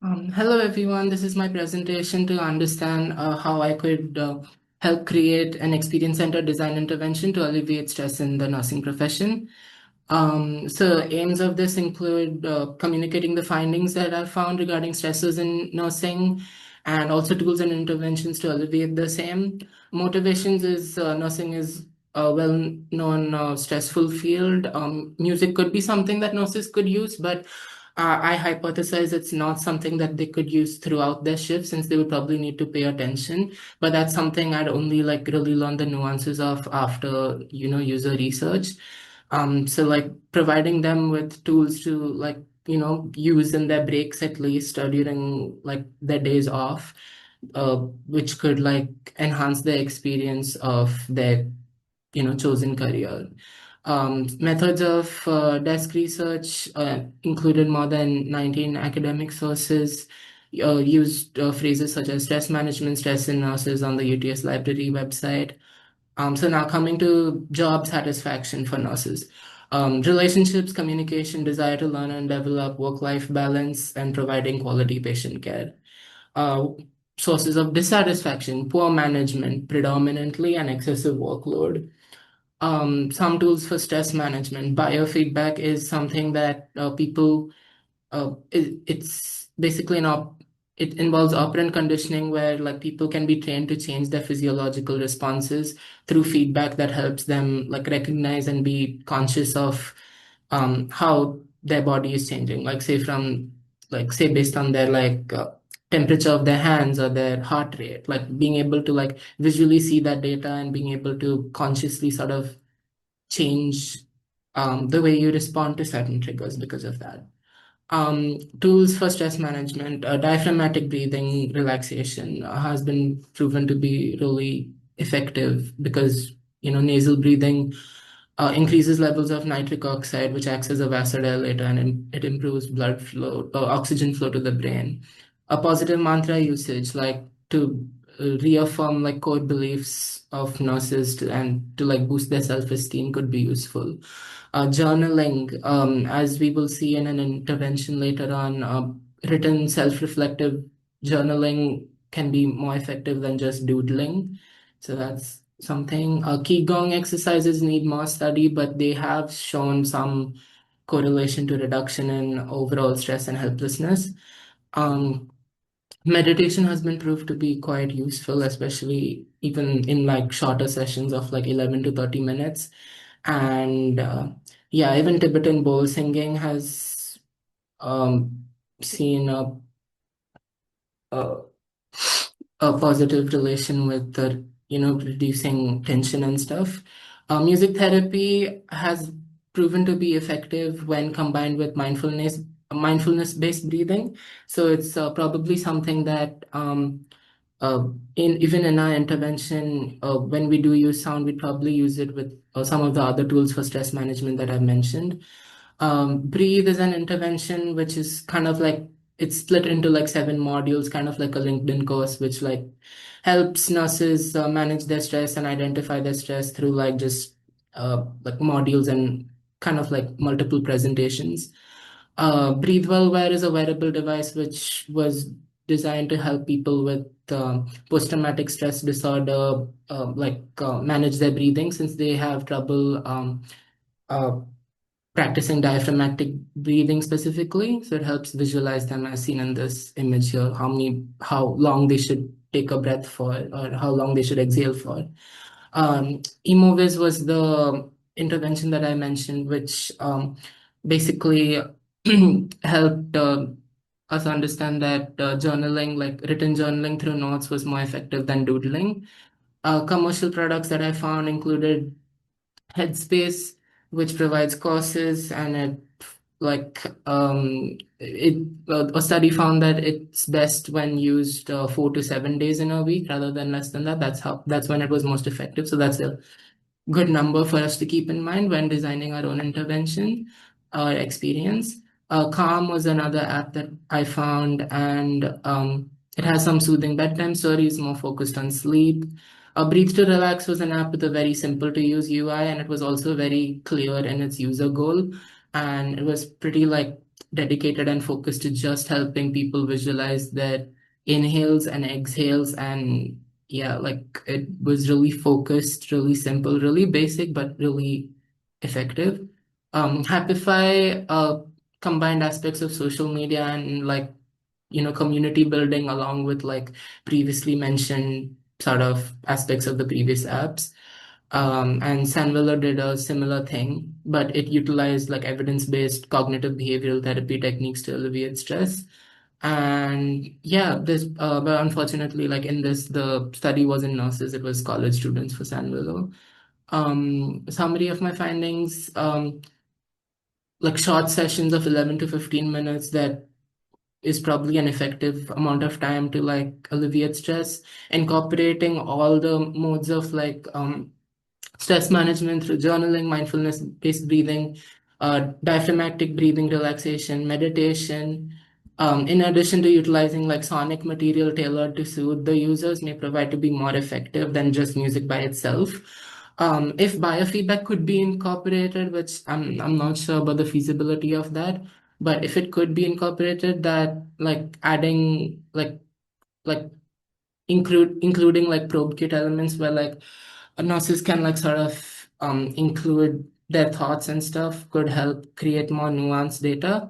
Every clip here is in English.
Hello everyone, this is my presentation to understand how I could help create an experience-centered design intervention to alleviate stress in the nursing profession. So aims of this include communicating the findings that I've found regarding stresses in nursing and also tools and interventions to alleviate the same. Motivations is nursing is a well-known stressful field. Music could be something that nurses could use, but I hypothesize it's not something that they could use throughout their shift since they would probably need to pay attention. But that's something I'd only like really learn the nuances of after, user research. So like providing them with tools to like, use in their breaks at least or during like their days off, which could like enhance their experience of their chosen career. Methods of desk research included more than 19 academic sources, used phrases such as stress management, stress in nurses on the UTS library website. So now coming to job satisfaction for nurses. Relationships, communication, desire to learn and develop, work-life balance, and providing quality patient care. Uh, Sources of dissatisfaction, poor management predominantly, and excessive workload. Some tools for stress management. Biofeedback is something that people it's basically it involves operant conditioning where like people can be trained to change their physiological responses through feedback that helps them like recognize and be conscious of how their body is changing, like say from like say based on their temperature of their hands or their heart rate, like being able to like visually see that data and being able to consciously sort of change the way you respond to certain triggers because of that. Tools for stress management, diaphragmatic breathing relaxation has been proven to be really effective because nasal breathing increases levels of nitric oxide, which acts as a vasodilator and it improves blood flow, oxygen flow to the brain. A positive mantra usage, like to reaffirm like core beliefs of nurses and to like boost their self-esteem could be useful. Journaling, as we will see in an intervention later on, written self-reflective journaling can be more effective than just doodling. So that's something. Qigong exercises need more study, but they have shown some correlation to reduction in overall stress and helplessness. Um, Meditation has been proved to be quite useful, especially even in like shorter sessions of like 11 to 30 minutes. And yeah, even Tibetan bowl singing has um, seen a, a positive relation with the, reducing tension and stuff. Music therapy has proven to be effective when combined with mindfulness-based breathing. So it's probably something that uh, in even in our intervention, when we do use sound, we probably use it with some of the other tools for stress management that I've mentioned. Breathe is an intervention which is kind of like it's split into like 7 modules, kind of like a LinkedIn course, which like helps nurses manage their stress and identify their stress through like just like modules and kind of like multiple presentations. Breathe Well Wear is a wearable device which was designed to help people with post-traumatic stress disorder, manage their breathing since they have trouble uh, practicing diaphragmatic breathing specifically. So it helps visualize them as seen in this image here, how long they should take a breath for or how long they should exhale for. Emoviz was the intervention that I mentioned, which basically helped us understand that journaling, like written journaling through notes, was more effective than doodling. Commercial products that I found included Headspace, which provides courses, and a study found that it's best when used 4 to 7 days in a week rather than less than that. That's when it was most effective. So that's a good number for us to keep in mind when designing our own intervention or experience. Calm was another app that I found, and it has some soothing bedtime stories, more focused on sleep. Breathe to Relax was an app with a very simple to use UI, and it was also very clear in its user goal. And it was pretty like dedicated and focused to just helping people visualize their inhales and exhales. And yeah, like it was really focused, really simple, really basic, but really effective. Happify combined aspects of social media and like, community building along with like previously mentioned sort of aspects of the previous apps. And Sandwiller did a similar thing, but it utilized like evidence-based cognitive behavioral therapy techniques to alleviate stress. And yeah, but unfortunately, like in this, the study wasn't nurses, it was college students for Sandwiller. Summary of my findings, like short sessions of 11 to 15 minutes that is probably an effective amount of time to like alleviate stress, incorporating all the modes of like stress management through journaling, mindfulness based breathing, diaphragmatic breathing relaxation, meditation. In addition to utilizing like sonic material tailored to soothe the users, may provide to be more effective than just music by itself. If biofeedback could be incorporated, which I'm not sure about the feasibility of that, but if it could be incorporated, that like adding like including like probe kit elements where like nurses can like sort of include their thoughts and stuff could help create more nuanced data.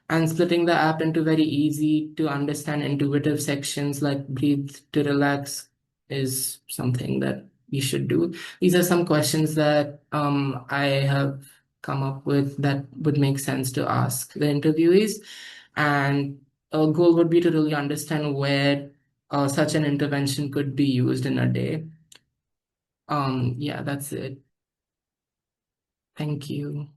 And splitting the app into very easy to understand intuitive sections like breathe to relax is something that we should do. These are some questions that I have come up with that would make sense to ask the interviewees. And a goal would be to really understand where such an intervention could be used in a day. Yeah, that's it. Thank you.